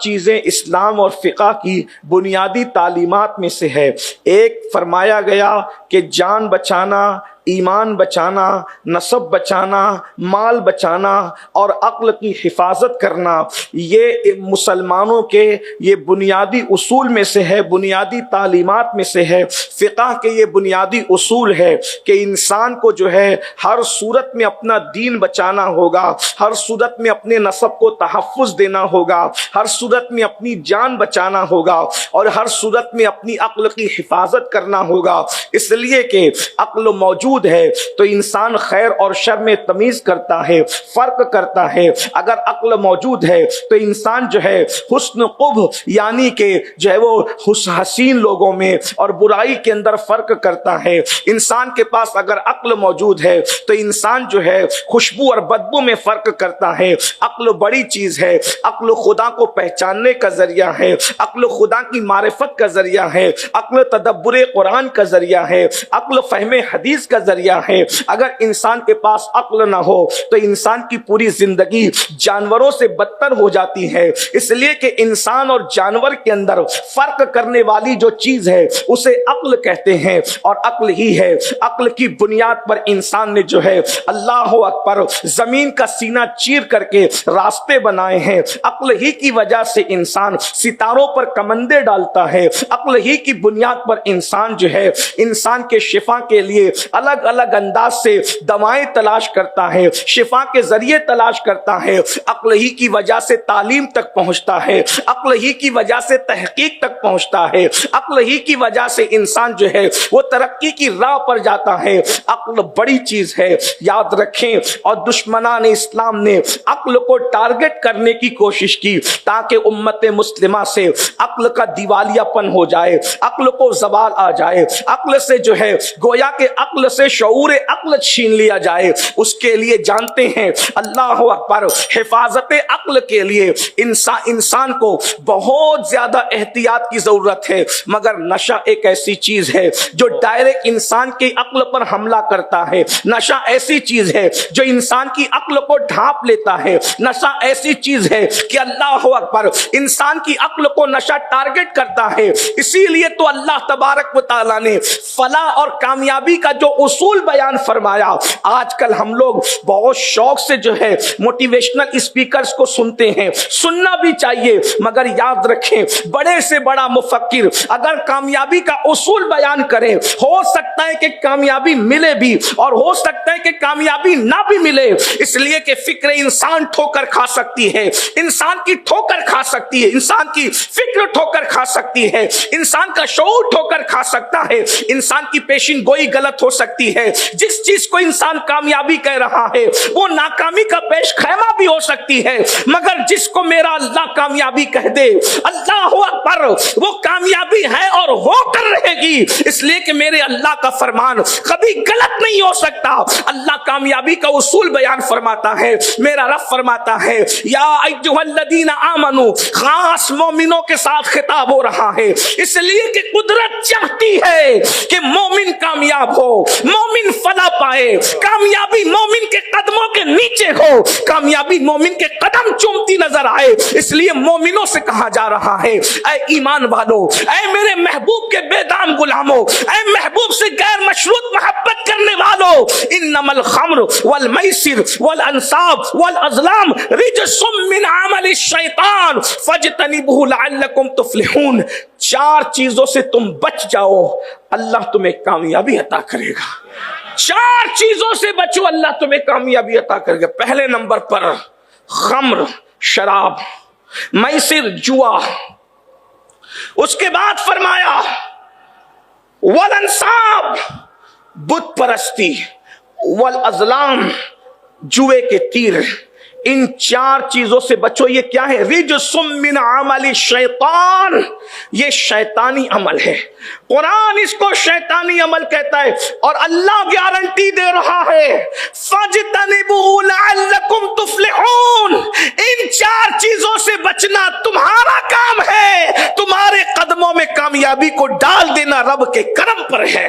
چیزیں اسلام اور فقہ کی بنیادی تعلیمات میں سے ہے۔ ایک فرمایا گیا کہ جان بچانا، ایمان بچانا، نسب بچانا، مال بچانا اور عقل کی حفاظت کرنا، یہ مسلمانوں کے یہ بنیادی اصول میں سے ہے، بنیادی تعلیمات میں سے ہے۔ فقہ کے یہ بنیادی اصول ہے کہ انسان کو جو ہے ہر صورت میں اپنا دین بچانا ہوگا، ہر صورت میں اپنے نسب کو تحفظ دینا ہوگا، ہر صورت میں اپنی جان بچانا ہوگا اور ہر صورت میں اپنی عقل کی حفاظت کرنا ہوگا، اس لیے کہ عقل موجود ہے تو انسان خیر اور شر میں تمیز کرتا ہے، فرق کرتا ہے۔ اگر عقل موجود ہے تو انسان جو ہے حسن قبح یعنی کہ جو ہے وہ حسین لوگوں میں اور برائی کے اندر فرق کرتا ہے۔ انسان کے پاس اگر عقل موجود ہے تو انسان جو ہے خوشبو اور بدبو میں فرق کرتا ہے۔ عقل بڑی چیز ہے، عقل خدا کو پہچاننے کا ذریعہ ہے، عقل خدا کی معرفت کا ذریعہ ہے، عقل تدبر قرآن کا ذریعہ ہے، عقل فہم حدیث کا ذریعہ ہے۔ اگر انسان کے پاس عقل نہ ہو تو انسان کی پوری زندگی جانوروں سے بدتر ہو جاتی ہے، اس لیے کہ انسان اور جانور کے اندر فرق کرنے والی جو چیز ہے اسے عقل کہتے ہیں، اور عقل ہی ہے۔ عقل کی بنیاد پر انسان نے جو ہے اللہ اکبر زمین کا سینہ چیر کر کے راستے بنائے ہیں۔ عقل ہی کی وجہ سے انسان ستاروں پر کمندے ڈالتا ہے، عقل ہی کی بنیاد پر انسان جو ہے انسان کے شفا کے لیے الگ الگ انداز سے دوائیں تلاش کرتا ہے، شفا کے ذریعے تلاش کرتا ہے۔ عقل ہی کی وجہ سے تعلیم تک پہنچتا ہے، عقل ہی کی وجہ سے تحقیق تک پہنچتا ہے، عقل ہی کی وجہ سے انسان جو ہے وہ ترقی کی راہ پر جاتا ہے۔ عقل بڑی چیز ہے، یاد رکھیں۔ اور دشمنان اسلام نے عقل کو ٹارگٹ کرنے کی کوشش کی تاکہ امت مسلمہ سے عقل کا دیوالیہ پن ہو جائے، عقل کو زوال آ جائے، عقل سے جو ہے گویا کہ عقل سے شعور عقل چھین لیا جائے۔ اس کے لیے جانتے ہیں اللہ اکبر حفاظت عقل کے لیے انسان کو بہت زیادہ احتیاط کی ضرورت ہے، مگر نشہ ایک ایسی چیز ہے جو ڈائریکٹ انسان کی عقل پر حملہ کرتا ہے۔ نشہ ایسی چیز ہے جو انسان کی عقل کو ڈھانپ لیتا ہے۔ نشہ ایسی چیز ہے کہ اللہ اکبر انسان کی عقل کو نشہ ٹارگٹ کرتا ہے۔ اسی لیے تو اللہ تبارک و تعالیٰ نے فلاح اور کامیابی کا جو اصول بیان فرمایا، آج کل ہم لوگ بہت شوق سے جو ہے موٹیویشنل اسپیکرز کو سنتے ہیں، سننا بھی چاہیے، مگر یاد رکھیں بڑے سے بڑا مفکر اگر کامیابی کا اصول بیان کرے، ہو سکتا ہے کہ کامیابی ملے بھی اور ہو سکتا ہے کہ کامیابی نہ بھی ملے، اس لیے کہ فکر انسان ٹھوکر کھا سکتی ہے، انسان کی ٹھوکر کھا سکتی ہے، انسان کی فکر ٹھوکر کھا سکتی ہے، انسان کا شعور ٹھوکر کھا سکتا ہے، انسان کی پیشین گوئی غلط ہو سکتی ہے۔ جس چیز کو انسان کامیابی کہہ رہا ہے وہ ناکامی کا پیش خیمہ بھی ہو سکتی ہے، مگر جس کو میرا اللہ کامیابی کہہ دے، اللہ اکبر وہ کامیابی ہے اور ہو کر رہے گی، اس لیے کہ میرے اللہ کا فرمان کبھی غلط نہیں ہو سکتا۔ اللہ کامیابی کا اصول بیان فرماتا ہے، میرا رب فرماتا ہے یا ایھا الذین آمنو، خاص مومنوں کے ساتھ خطاب ہو رہا ہے، اس لیے کہ قدرت چاہتی ہے کہ مومن کامیاب ہو، مومن فلاح پائے، کامیابی مومن کے قدموں کے نیچے ہو، کامیابی مومن کے قدم چومتی نظر آئے، اس لیے مومنوں سے کہا جا رہا ہے اے ایمان والو، اے میرے محبوب کے بے دام غلاموں، اے محبوب سے غیر مشروط محبت کرنے والوں، انما الخمر والمیسر والانصاب والازلام رجس من عمل الشیطان فاجتنبوہ لعلکم تفلحون۔ چار چیزوں سے تم بچ جاؤ، اللہ تمہیں کامیابی عطا کرے گا۔ چار چیزوں سے بچو، اللہ تمہیں کامیابی عطا کرے گا۔ پہلے نمبر پر خمر شراب، میسر جوا، اس کے بعد فرمایا والانصاب بت پرستی، والازلام جوے کے تیر۔ ان چار چیزوں سے بچو۔ یہ کیا ہے؟ رجس من عمل الشیطان، یہ شیطانی عمل ہے، قرآن اس کو شیطانی عمل کہتا ہے، اور اللہ گارنٹی دے رہا ہے فَاجْتَنِبُوهُ لَعَلَّكُمْ تُفْلِحُونَ۔ ان چار چیزوں سے بچنا تمہارا کام ہے، تمہارے قدموں میں کامیابی کو ڈال دینا رب کے کرم پر ہے۔